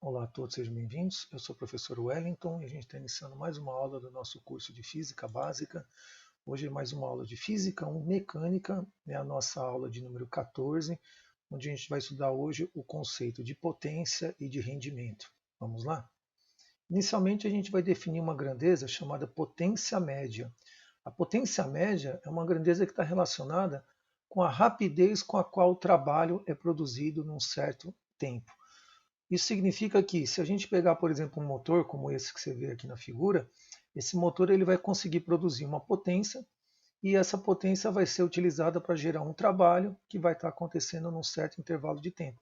Olá a todos, sejam bem-vindos. Eu sou o professor Wellington e a gente está iniciando mais uma aula do nosso curso de Física Básica. Hoje é mais uma aula de Física 1 Mecânica, é a nossa aula de número 14, onde a gente vai estudar hoje o conceito de potência e de rendimento. Vamos lá? Inicialmente, a gente vai definir uma grandeza chamada potência média. A potência média é uma grandeza que está relacionada com a rapidez com a qual o trabalho é produzido num certo tempo. Isso significa que, se a gente pegar, por exemplo, um motor como esse que você vê aqui na figura, esse motor ele vai conseguir produzir uma potência e essa potência vai ser utilizada para gerar um trabalho que vai estar acontecendo num certo intervalo de tempo.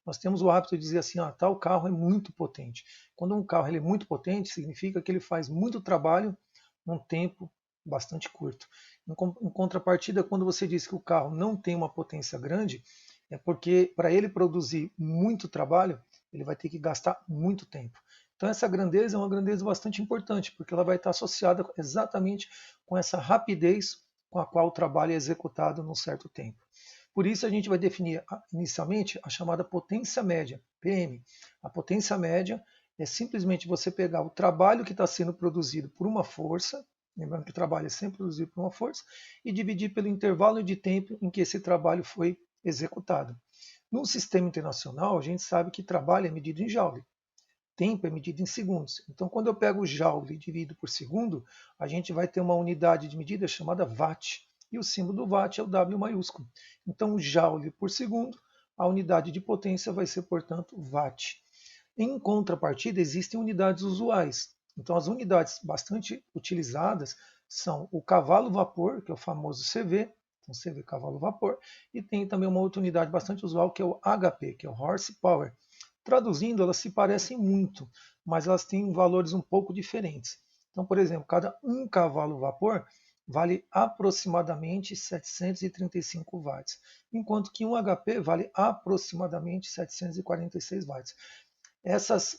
Nós temos o hábito de dizer assim, tal carro é muito potente. Quando um carro ele é muito potente, significa que ele faz muito trabalho num tempo bastante curto. Em contrapartida, quando você diz que o carro não tem uma potência grande, é porque para ele produzir muito trabalho, ele vai ter que gastar muito tempo. Então essa grandeza é uma grandeza bastante importante, porque ela vai estar associada exatamente com essa rapidez com a qual o trabalho é executado num certo tempo. Por isso a gente vai definir inicialmente a chamada potência média, PM. A potência média é simplesmente você pegar o trabalho que está sendo produzido por uma força, lembrando que o trabalho é sempre produzido por uma força, e dividir pelo intervalo de tempo em que esse trabalho foi executado. No sistema internacional, a gente sabe que trabalho é medido em joule, tempo é medido em segundos. Então, quando eu pego o joule e divido por segundo, a gente vai ter uma unidade de medida chamada watt. E o símbolo do watt é o W maiúsculo. Então, o joule por segundo, a unidade de potência vai ser, portanto, watt. Em contrapartida, existem unidades usuais. Então, as unidades bastante utilizadas são o cavalo-vapor, que é o famoso CV, então CV cavalo-vapor, e tem também uma outra unidade bastante usual, que é o HP, que é o horsepower. Traduzindo, elas se parecem muito, mas elas têm valores um pouco diferentes. Então, por exemplo, cada um cavalo-vapor vale aproximadamente 735 watts, enquanto que um HP vale aproximadamente 746 watts. Essas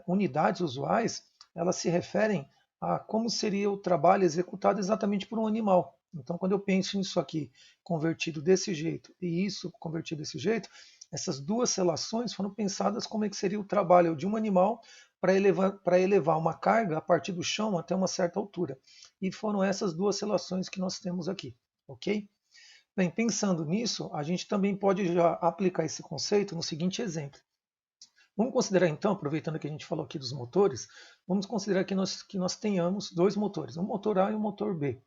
unidades usuais, elas se referem a como seria o trabalho executado exatamente por um animal. Então, quando eu penso nisso aqui convertido desse jeito e isso convertido desse jeito, essas duas relações foram pensadas como é que seria o trabalho de um animal para elevar uma carga a partir do chão até uma certa altura. E foram essas duas relações que nós temos aqui, ok? Bem, pensando nisso, a gente também pode já aplicar esse conceito no seguinte exemplo. Vamos considerar então, aproveitando que a gente falou aqui dos motores, vamos considerar que nós tenhamos dois motores, um motor A e um motor B,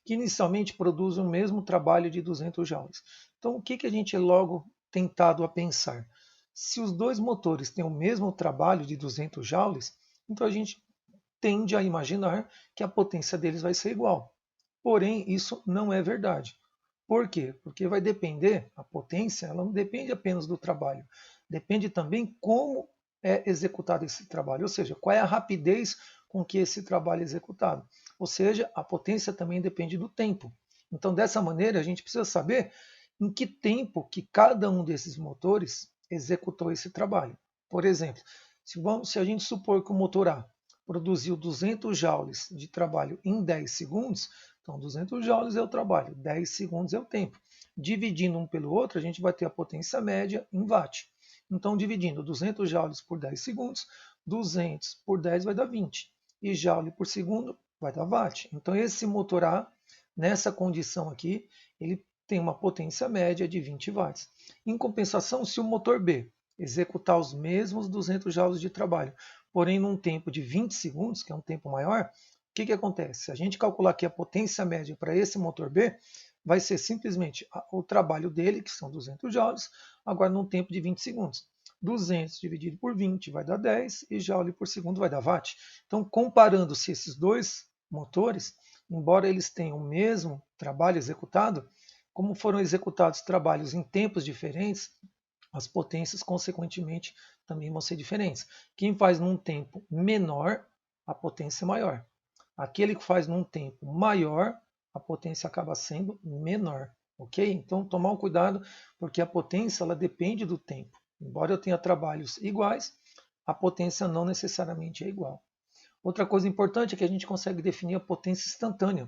que inicialmente produzem o mesmo trabalho de 200 joules. Então, o que a gente é logo tentado a pensar? Se os dois motores têm o mesmo trabalho de 200 joules, então a gente tende a imaginar que a potência deles vai ser igual. Porém, isso não é verdade. Por quê? Porque vai depender, a potência, ela não depende apenas do trabalho, depende também como é executado esse trabalho, ou seja, qual é a rapidez com que esse trabalho é executado. Ou seja, a potência também depende do tempo. Então, dessa maneira, a gente precisa saber em que tempo que cada um desses motores executou esse trabalho. Por exemplo, se a gente supor que o motor A produziu 200 joules de trabalho em 10 segundos, então 200 joules é o trabalho, 10 segundos é o tempo. Dividindo um pelo outro, a gente vai ter a potência média em watt. Então, dividindo 200 joules por 10 segundos, 200 por 10 vai dar 20. E joule por segundo vai dar watt. Então, esse motor A, nessa condição aqui, ele tem uma potência média de 20 watts. Em compensação, se o motor B executar os mesmos 200 joules de trabalho, porém num tempo de 20 segundos, que é um tempo maior, o que acontece? Se a gente calcular aqui a potência média para esse motor B, vai ser simplesmente o trabalho dele, que são 200 joules, agora num tempo de 20 segundos. 200 dividido por 20 vai dar 10 e joule por segundo vai dar watt. Então, comparando-se esses dois motores, embora eles tenham o mesmo trabalho executado, como foram executados trabalhos em tempos diferentes, as potências, consequentemente, também vão ser diferentes. Quem faz num tempo menor, a potência é maior. Aquele que faz num tempo maior, a potência acaba sendo menor. Ok? Então, tomar um cuidado, porque a potência ela depende do tempo. Embora eu tenha trabalhos iguais, a potência não necessariamente é igual. Outra coisa importante é que a gente consegue definir a potência instantânea.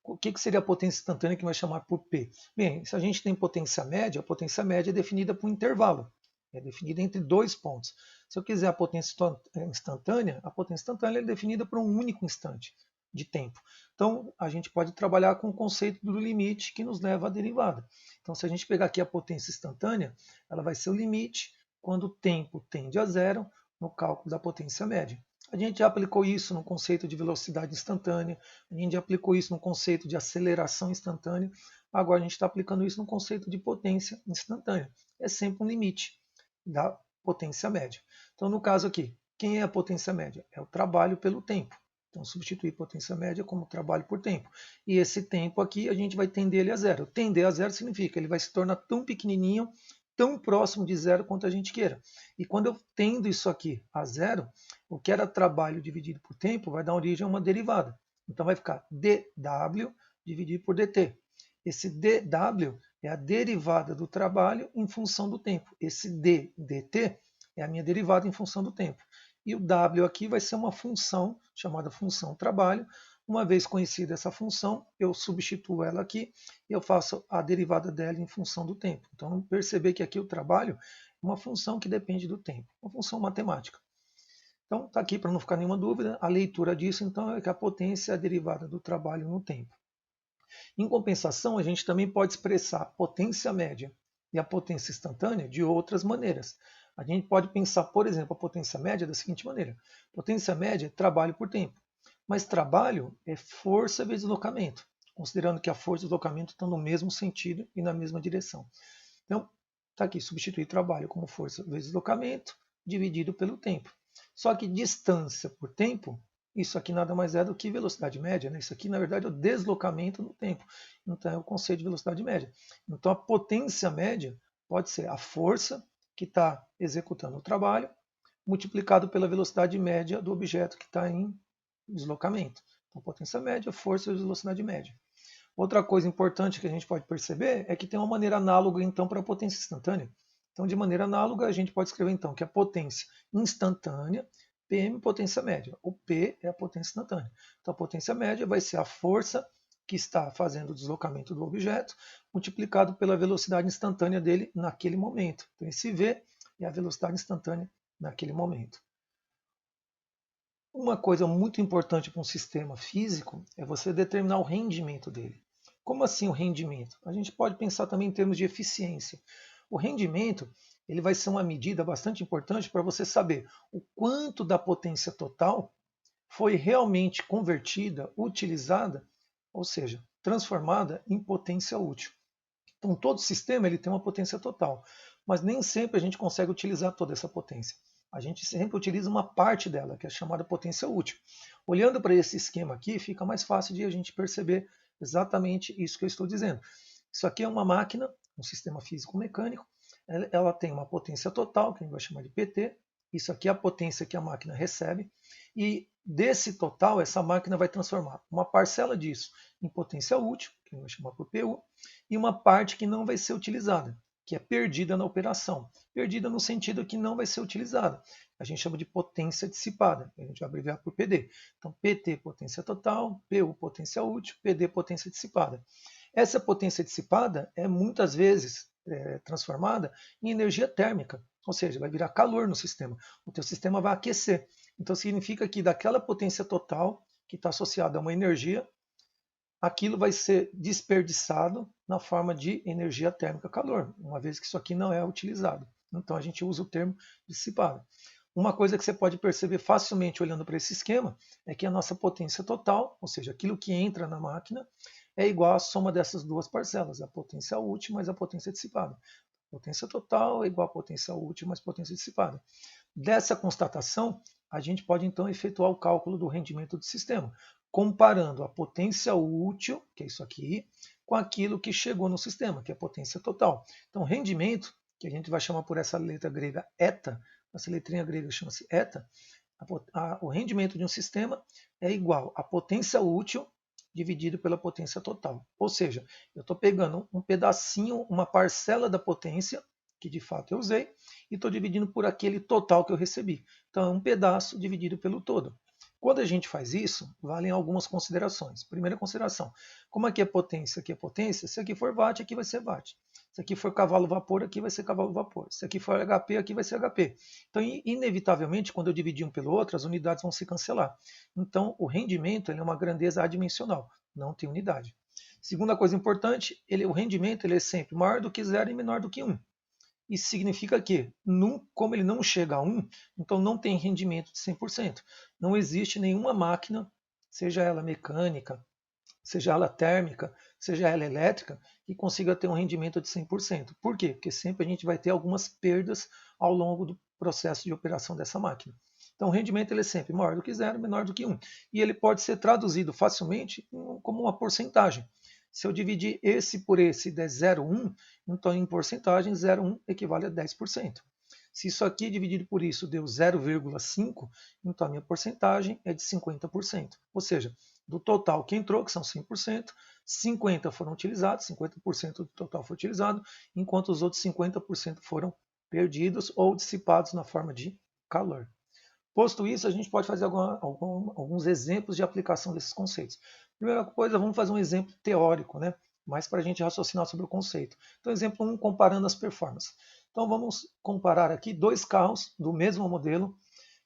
O que seria a potência instantânea que vai chamar por P? Bem, se a gente tem potência média, a potência média é definida por um intervalo. É definida entre dois pontos. Se eu quiser a potência instantânea é definida por um único instante de tempo. Então, a gente pode trabalhar com o conceito do limite que nos leva à derivada. Então, se a gente pegar aqui a potência instantânea, ela vai ser o limite quando o tempo tende a zero no cálculo da potência média. A gente já aplicou isso no conceito de velocidade instantânea, a gente já aplicou isso no conceito de aceleração instantânea, agora a gente está aplicando isso no conceito de potência instantânea. É sempre um limite da potência média. Então, no caso aqui, quem é a potência média? É o trabalho pelo tempo. Então, substituir potência média como trabalho por tempo. E esse tempo aqui, a gente vai tender ele a zero. Tender a zero significa que ele vai se tornar tão pequenininho, tão próximo de zero quanto a gente queira. E quando eu tendo isso aqui a zero, o que era trabalho dividido por tempo vai dar origem a uma derivada. Então, vai ficar dw dividido por dt. Esse dw é a derivada do trabalho em função do tempo. Esse dt é a minha derivada em função do tempo. E o w aqui vai ser uma função chamada função trabalho. Uma vez conhecida essa função, eu substituo ela aqui e eu faço a derivada dela em função do tempo. Então, perceber que aqui o trabalho é uma função que depende do tempo, uma função matemática. Então, está aqui para não ficar nenhuma dúvida. A leitura disso, então, é que a potência é a derivada do trabalho no tempo. Em compensação, a gente também pode expressar a potência média e a potência instantânea de outras maneiras. A gente pode pensar, por exemplo, a potência média da seguinte maneira: potência média é trabalho por tempo, mas trabalho é força vezes deslocamento, considerando que a força e o deslocamento estão no mesmo sentido e na mesma direção. Então, está aqui, substituir trabalho como força vezes deslocamento dividido pelo tempo. Só que distância por tempo, isso aqui nada mais é do que velocidade média, né? Isso aqui, na verdade, é o deslocamento no tempo. Então, é o conceito de velocidade média. Então, a potência média pode ser a força que está executando o trabalho, multiplicado pela velocidade média do objeto que está em deslocamento. Então, potência média, força vezes velocidade média. Outra coisa importante que a gente pode perceber é que tem uma maneira análoga, então, para a potência instantânea. Então, de maneira análoga, a gente pode escrever, então, que a potência instantânea, PM potência média. O P é a potência instantânea. Então, a potência média vai ser a força que está fazendo o deslocamento do objeto, multiplicado pela velocidade instantânea dele naquele momento. Então, esse V é a velocidade instantânea naquele momento. Uma coisa muito importante para um sistema físico é você determinar o rendimento dele. Como assim o rendimento? A gente pode pensar também em termos de eficiência. O rendimento ele vai ser uma medida bastante importante para você saber o quanto da potência total foi realmente convertida, utilizada, ou seja, transformada em potência útil. Então, todo sistema ele tem uma potência total, mas nem sempre a gente consegue utilizar toda essa potência. A gente sempre utiliza uma parte dela, que é chamada potência útil. Olhando para esse esquema aqui, fica mais fácil de a gente perceber exatamente isso que eu estou dizendo. Isso aqui é uma máquina, um sistema físico-mecânico, ela tem uma potência total, que a gente vai chamar de PT, isso aqui é a potência que a máquina recebe, e desse total, essa máquina vai transformar uma parcela disso em potência útil, que a gente vai chamar por PU, e uma parte que não vai ser utilizada, que é perdida na operação. Perdida no sentido que não vai ser utilizada. A gente chama de potência dissipada, a gente vai abreviar por PD. Então, PT, potência total, PU, potência útil, PD, potência dissipada. Essa potência dissipada é muitas vezes transformada em energia térmica, ou seja, vai virar calor no sistema. O teu sistema vai aquecer. Então, significa que daquela potência total, que está associada a uma energia, aquilo vai ser desperdiçado na forma de energia térmica calor, uma vez que isso aqui não é utilizado. Então a gente usa o termo dissipado. Uma coisa que você pode perceber facilmente olhando para esse esquema é que a nossa potência total, ou seja, aquilo que entra na máquina, é igual à soma dessas duas parcelas, a potência útil mais a potência dissipada. Potência total é igual a potência útil mais potência dissipada. Dessa constatação, a gente pode então efetuar o cálculo do rendimento do sistema, comparando a potência útil, que é isso aqui, com aquilo que chegou no sistema, que é a potência total. Então, rendimento, que a gente vai chamar por essa letra grega eta, essa letrinha grega chama-se eta, o rendimento de um sistema é igual à potência útil dividido pela potência total. Ou seja, eu estou pegando um pedacinho, uma parcela da potência, que de fato eu usei, e estou dividindo por aquele total que eu recebi. Então, é um pedaço dividido pelo todo. Quando a gente faz isso, valem algumas considerações. Primeira consideração, como aqui é potência, se aqui for watt, aqui vai ser watt. Se aqui for cavalo-vapor, aqui vai ser cavalo-vapor. Se aqui for HP, aqui vai ser HP. Então, inevitavelmente, quando eu dividir um pelo outro, as unidades vão se cancelar. Então, o rendimento ele é uma grandeza adimensional, não tem unidade. Segunda coisa importante, o rendimento ele é sempre maior do que zero e menor do que 1. Isso significa que, como ele não chega a 1, então não tem rendimento de 100%. Não existe nenhuma máquina, seja ela mecânica, seja ela térmica, seja ela elétrica, que consiga ter um rendimento de 100%. Por quê? Porque sempre a gente vai ter algumas perdas ao longo do processo de operação dessa máquina. Então o rendimento ele é sempre maior do que zero, menor do que 1. E ele pode ser traduzido facilmente como uma porcentagem. Se eu dividir esse por esse der 0,1, então em porcentagem 0,1 equivale a 10%. Se isso aqui dividido por isso deu 0,5, então a minha porcentagem é de 50%. Ou seja, do total que entrou, que são 100%, 50% foram utilizados, 50% do total foi utilizado, enquanto os outros 50% foram perdidos ou dissipados na forma de calor. Posto isso, a gente pode fazer alguns exemplos de aplicação desses conceitos. Primeira coisa, vamos fazer um exemplo teórico, né? Mais para a gente raciocinar sobre o conceito. Então, exemplo 1, comparando as performances. Então, vamos comparar aqui dois carros do mesmo modelo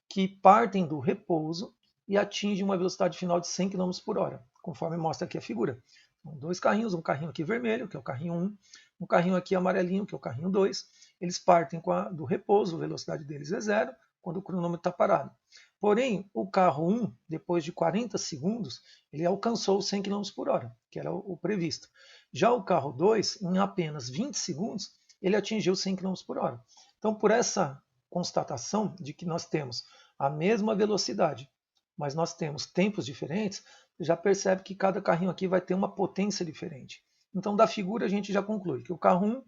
que partem do repouso e atingem uma velocidade final de 100 km por hora, conforme mostra aqui a figura. Então, dois carrinhos, um carrinho aqui vermelho, que é o carrinho 1, um carrinho aqui amarelinho, que é o carrinho 2. Eles partem do repouso, a velocidade deles é zero, quando o cronômetro está parado. Porém, o carro 1, depois de 40 segundos, ele alcançou os 100 km por hora, que era o previsto. Já o carro 2, em apenas 20 segundos, ele atingiu 100 km por hora. Então, por essa constatação de que nós temos a mesma velocidade, mas nós temos tempos diferentes, já percebe que cada carrinho aqui vai ter uma potência diferente. Então, da figura, a gente já conclui que o carro 1,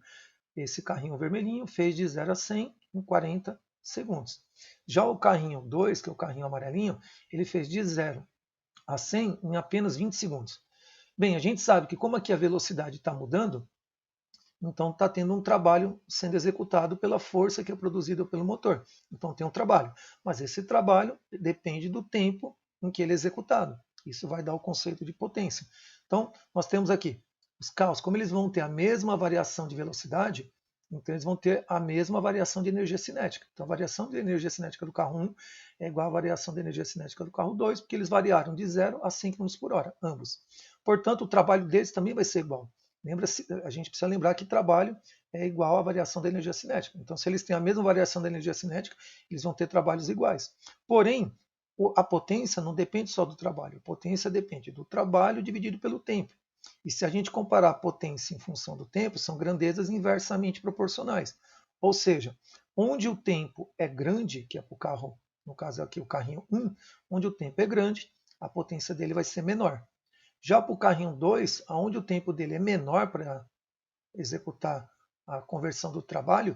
esse carrinho vermelhinho, fez de 0 a 100 em 40 segundos. Já o carrinho 2, que é o carrinho amarelinho, ele fez de 0 a 100 em apenas 20 segundos. Bem, a gente sabe que como aqui a velocidade está mudando, então está tendo um trabalho sendo executado pela força que é produzida pelo motor. Então tem um trabalho, mas esse trabalho depende do tempo em que ele é executado. Isso vai dar o conceito de potência. Então nós temos aqui os carros, como eles vão ter a mesma variação de velocidade, então eles vão ter a mesma variação de energia cinética. Então a variação de energia cinética do carro 1 é igual à variação de energia cinética do carro 2, porque eles variaram de 0 a 100 km por hora, ambos. Portanto, o trabalho deles também vai ser igual. A gente precisa lembrar que trabalho é igual à variação da energia cinética. Então, se eles têm a mesma variação da energia cinética, eles vão ter trabalhos iguais. Porém, a potência não depende só do trabalho. A potência depende do trabalho dividido pelo tempo. E se a gente comparar a potência em função do tempo, são grandezas inversamente proporcionais. Ou seja, onde o tempo é grande, que é para o carro, no caso aqui o carrinho 1, onde o tempo é grande, a potência dele vai ser menor. Já para o carrinho 2, onde o tempo dele é menor para executar a conversão do trabalho,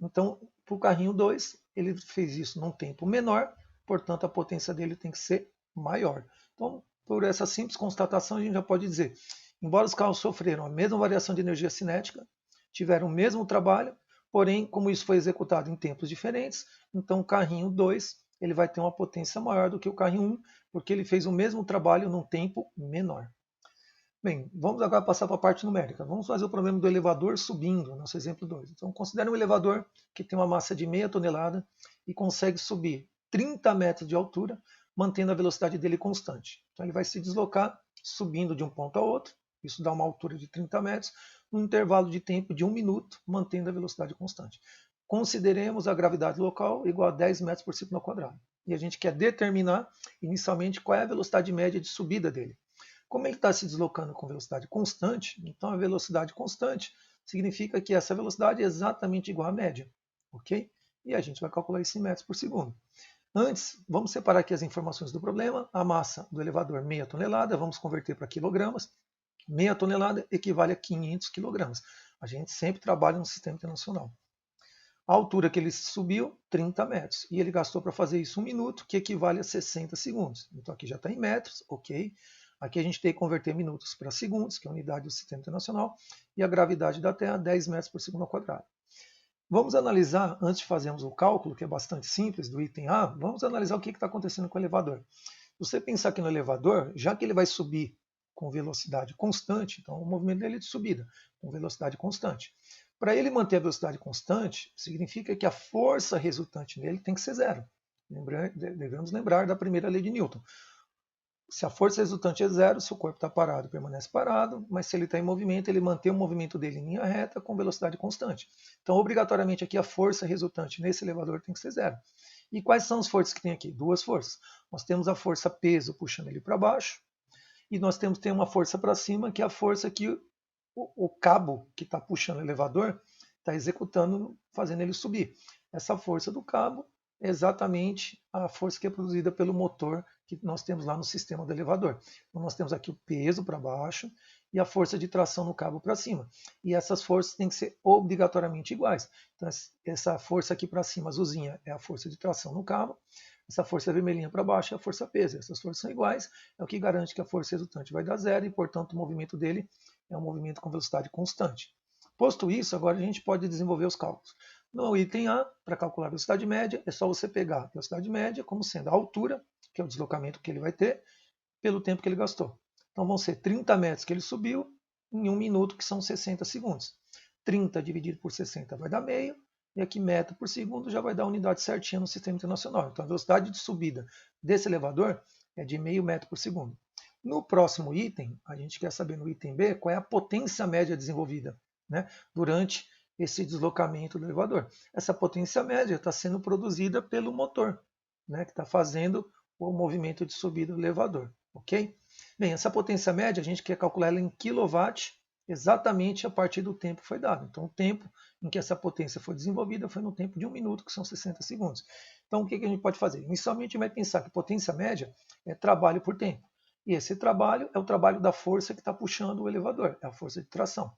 então para o carrinho 2, ele fez isso num tempo menor, portanto a potência dele tem que ser maior. Então, por essa simples constatação, a gente já pode dizer, embora os carros sofreram a mesma variação de energia cinética, tiveram o mesmo trabalho, porém, como isso foi executado em tempos diferentes, então o carrinho 2 ele vai ter uma potência maior do que o carrinho 1, porque ele fez o mesmo trabalho num tempo menor. Bem, vamos agora passar para a parte numérica. Vamos fazer o problema do elevador subindo, nosso exemplo 2. Então, considere um elevador que tem uma massa de meia tonelada e consegue subir 30 metros de altura, mantendo a velocidade dele constante. Então, ele vai se deslocar subindo de um ponto a outro, isso dá uma altura de 30 metros, num intervalo de tempo de 1 minuto, mantendo a velocidade constante. Consideremos a gravidade local igual a 10 metros por segundo ao quadrado. E a gente quer determinar, inicialmente, qual é a velocidade média de subida dele. Como ele está se deslocando com velocidade constante, então a velocidade constante significa que essa velocidade é exatamente igual à média, ok? E a gente vai calcular isso em metros por segundo. Antes, vamos separar aqui as informações do problema. A massa do elevador, meia tonelada, vamos converter para quilogramas. Meia tonelada equivale a 500 quilogramas. A gente sempre trabalha no sistema internacional. A altura que ele subiu, 30 metros. E ele gastou para fazer isso 1 minuto, que equivale a 60 segundos. Então aqui já está em metros, ok? Aqui a gente tem que converter minutos para segundos, que é a unidade do sistema internacional, e a gravidade da Terra, 10 metros por segundo ao quadrado. Vamos analisar, antes de fazermos o cálculo, que é bastante simples, do item A, vamos analisar o que está acontecendo com o elevador. Se você pensar aqui no elevador, já que ele vai subir com velocidade constante, então o movimento dele é de subida, com velocidade constante. Para ele manter a velocidade constante, significa que a força resultante nele tem que ser zero. Devemos lembrar da primeira lei de Newton. Se a força resultante é zero, se o corpo está parado, permanece parado, mas se ele está em movimento, ele mantém o movimento dele em linha reta com velocidade constante. Então, obrigatoriamente, aqui a força resultante nesse elevador tem que ser zero. E quais são as forças que tem aqui? Duas forças. Nós temos a força peso puxando ele para baixo, e nós temos uma força para cima, que é a força que o cabo que está puxando o elevador está executando, fazendo ele subir. Essa força do cabo é exatamente a força que é produzida pelo motor que nós temos lá no sistema do elevador. Então, nós temos aqui o peso para baixo e a força de tração no cabo para cima. E essas forças têm que ser obrigatoriamente iguais. Então, essa força aqui para cima, azulzinha, é a força de tração no cabo. Essa força vermelhinha para baixo é a força peso. Essas forças são iguais, é o que garante que a força resultante vai dar zero e, portanto, o movimento dele é um movimento com velocidade constante. Posto isso, agora a gente pode desenvolver os cálculos. No item A, para calcular a velocidade média, é só você pegar a velocidade média como sendo a altura, que é o deslocamento que ele vai ter, pelo tempo que ele gastou. Então vão ser 30 metros que ele subiu em 1 minuto, que são 60 segundos. 30 dividido por 60 vai dar meio, e aqui metro por segundo já vai dar a unidade certinha no sistema internacional. Então a velocidade de subida desse elevador é de meio metro por segundo. No próximo item, a gente quer saber no item B qual é a potência média desenvolvida, né, durante esse deslocamento do elevador. Essa potência média está sendo produzida pelo motor, né, que está fazendo o movimento de subida do elevador. Ok? Bem, essa potência média a gente quer calcular ela em kW exatamente a partir do tempo que foi dado. Então, o tempo em que essa potência foi desenvolvida foi no tempo de 1 minuto, que são 60 segundos. Então, o que a gente pode fazer? Inicialmente, a gente vai pensar que potência média é trabalho por tempo. E esse trabalho é o trabalho da força que está puxando o elevador, é a força de tração.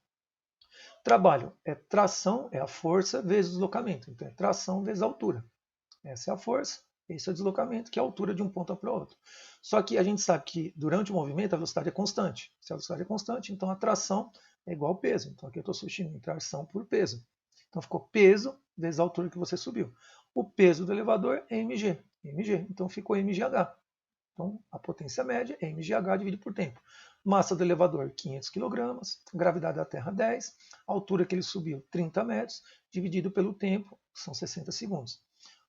Trabalho é tração, é a força vezes deslocamento. Então, é tração vezes altura. Essa é a força, esse é o deslocamento, que é a altura de um ponto para o outro. Só que a gente sabe que durante o movimento a velocidade é constante. Se a velocidade é constante, então a tração é igual ao peso. Então aqui eu estou substituindo tração por peso. Então ficou peso vezes a altura que você subiu. O peso do elevador é mg. Então ficou mgh. Então, a potência média é mgh dividido por tempo. Massa do elevador, 500 kg. Gravidade da Terra, 10. Altura que ele subiu, 30 metros. Dividido pelo tempo, são 60 segundos.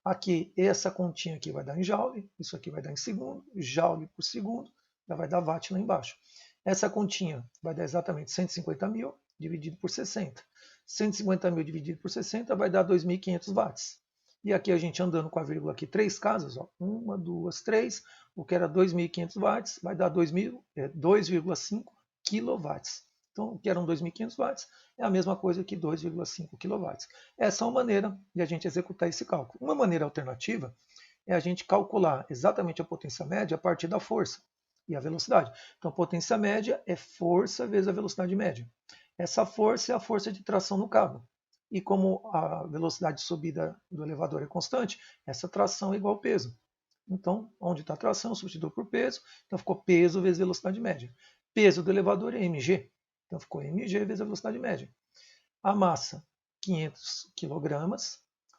Aqui, essa continha aqui vai dar em joule. Isso aqui vai dar em segundo. Joule por segundo. Já vai dar watt lá embaixo. Essa continha vai dar exatamente 150 mil dividido por 60. 150 mil dividido por 60 vai dar 2.500 watts. E aqui a gente andando com a vírgula aqui, 3 casas, ó, 1, 2, 3, o que era 2.500 watts, vai dar 2,5 quilowatts. Então, o que eram 2.500 watts é a mesma coisa que 2,5 quilowatts. Essa é uma maneira de a gente executar esse cálculo. Uma maneira alternativa é a gente calcular exatamente a potência média a partir da força e a velocidade. Então, a potência média é força vezes a velocidade média. Essa força é a força de tração no cabo. E como a velocidade de subida do elevador é constante, essa tração é igual ao peso. Então, onde está a tração, substitui por peso. Então, ficou peso vezes velocidade média. Peso do elevador é mg. Então, ficou mg vezes a velocidade média. A massa, 500 kg.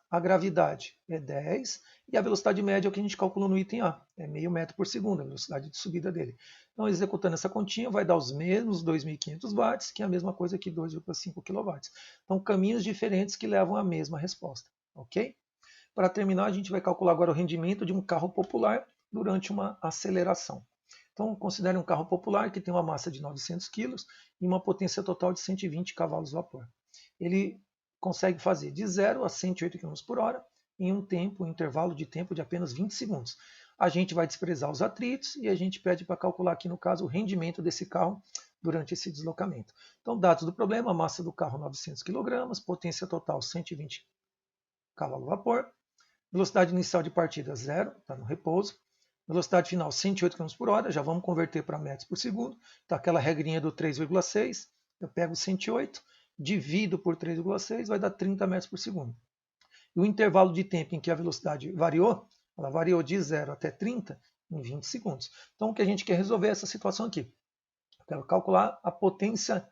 A gravidade é 10. E a velocidade média é o que a gente calculou no item A. É meio metro por segundo, a velocidade de subida dele. Então, executando essa continha, vai dar os mesmos 2.500 watts, que é a mesma coisa que 2,5 kW. Então, caminhos diferentes que levam à mesma resposta. Ok? Para terminar, a gente vai calcular agora o rendimento de um carro popular durante uma aceleração. Então, considere um carro popular que tem uma massa de 900 kg e uma potência total de 120 cavalos vapor. Ele consegue fazer de 0 a 108 km por hora em um intervalo de tempo de apenas 20 segundos. A gente vai desprezar os atritos e a gente pede para calcular aqui, no caso, o rendimento desse carro durante esse deslocamento. Então, dados do problema: massa do carro 900 kg, potência total 120 cavalos vapor, velocidade inicial de partida 0, está no repouso. Velocidade final 108 km por hora, já vamos converter para metros por segundo. Então, aquela regrinha do 3,6, eu pego 108, divido por 3,6, vai dar 30 metros por segundo. E o intervalo de tempo em que a velocidade variou, ela variou de 0 até 30 em 20 segundos. Então, o que a gente quer resolver é essa situação aqui. Eu quero calcular a potência,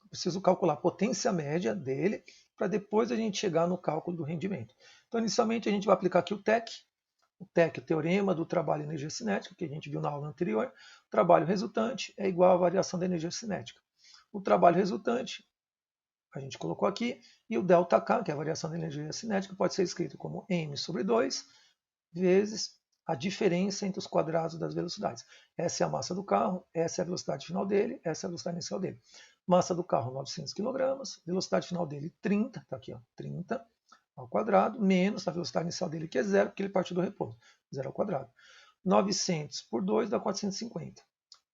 preciso calcular a potência média dele, para depois a gente chegar no cálculo do rendimento. Então, inicialmente, a gente vai aplicar aqui o TEC. o TEC, o teorema do trabalho e energia cinética, que a gente viu na aula anterior. O trabalho resultante é igual à variação da energia cinética. O trabalho resultante, a gente colocou aqui, e o ΔK, que é a variação da energia cinética, pode ser escrito como m sobre 2 vezes a diferença entre os quadrados das velocidades. Essa é a massa do carro, essa é a velocidade final dele, essa é a velocidade inicial dele. Massa do carro, 900 kg, velocidade final dele, 30, está aqui, ó, 30 ao quadrado, menos a velocidade inicial dele, que é zero, porque ele partiu do repouso, zero ao quadrado. 900 por 2 dá 450.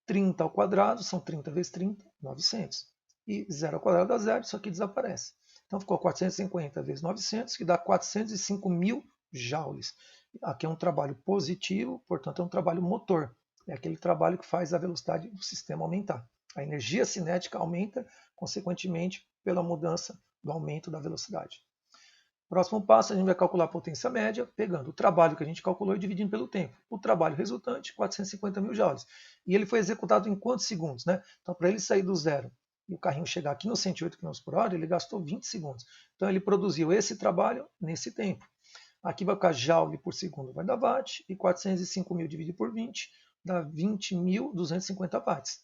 30 ao quadrado, são 30 vezes 30, 900. E zero ao quadrado dá zero, isso aqui desaparece. Então ficou 450 vezes 900, que dá 405 mil joules. Aqui é um trabalho positivo, portanto é um trabalho motor. É aquele trabalho que faz a velocidade do sistema aumentar. A energia cinética aumenta, consequentemente, pela mudança do aumento da velocidade. Próximo passo, a gente vai calcular a potência média, pegando o trabalho que a gente calculou e dividindo pelo tempo. O trabalho resultante, 450 mil joules. E ele foi executado em quantos segundos? Né? Então, para ele sair do zero e o carrinho chegar aqui nos 108 km por hora, ele gastou 20 segundos. Então, ele produziu esse trabalho nesse tempo. Aqui vai ficar joule por segundo, vai dar watt, e 405 mil dividido por 20 dá 20.250 watts.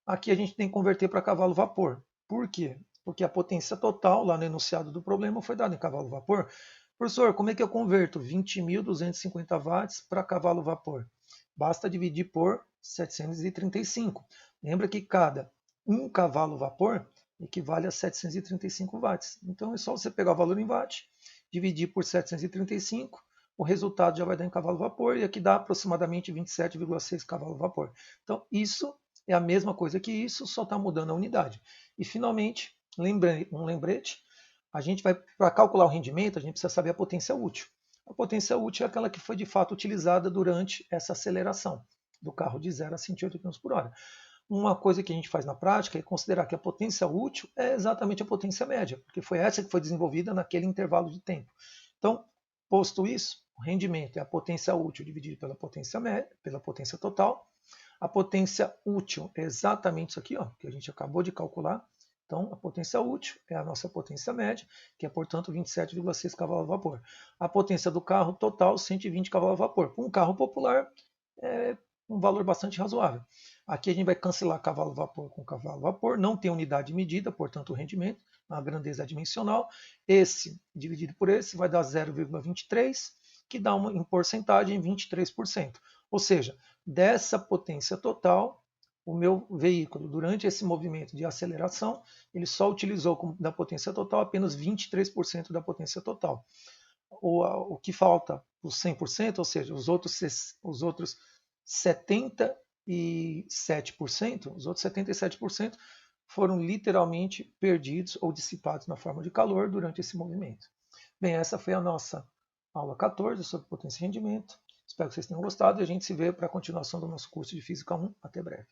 Aqui a gente tem que converter para cavalo-vapor. Por quê? Porque a potência total, lá no enunciado do problema, foi dada em cavalo-vapor. Professor, como é que eu converto 20.250 watts para cavalo-vapor? Basta dividir por 735. Lembra que cada um cavalo-vapor equivale a 735 watts. Então é só você pegar o valor em watt, dividir por 735, o resultado já vai dar em cavalo-vapor, e aqui dá aproximadamente 27,6 cavalo-vapor. Então isso é a mesma coisa que isso, só está mudando a unidade. E finalmente, um lembrete, a gente vai, para calcular o rendimento, a gente precisa saber a potência útil. A potência útil é aquela que foi de fato utilizada durante essa aceleração do carro de 0 a 108 km por hora. Uma coisa que a gente faz na prática é considerar que a potência útil é exatamente a potência média, porque foi essa que foi desenvolvida naquele intervalo de tempo. Então, posto isso, o rendimento é a potência útil dividido pela potência média, pela potência total. A potência útil é exatamente isso aqui, ó, que a gente acabou de calcular. Então, a potência útil é a nossa potência média, que é, portanto, 27,6 cavalos-vapor. A potência do carro total, 120 cavalos-vapor. Um carro popular é um valor bastante razoável. Aqui a gente vai cancelar cavalo-vapor com cavalo-vapor, não tem unidade medida, portanto, o rendimento, a grandeza é dimensional. Esse dividido por esse vai dar 0,23, que dá uma, em porcentagem 23%. Ou seja, dessa potência total, o meu veículo, durante esse movimento de aceleração, ele só utilizou da potência total apenas 23% da potência total. O que falta, os 100%, ou seja, os outros 77%, os outros 77% foram literalmente perdidos ou dissipados na forma de calor durante esse movimento. Bem, essa foi a nossa aula 14 sobre potência e rendimento. Espero que vocês tenham gostado e a gente se vê para a continuação do nosso curso de Física 1. Até breve.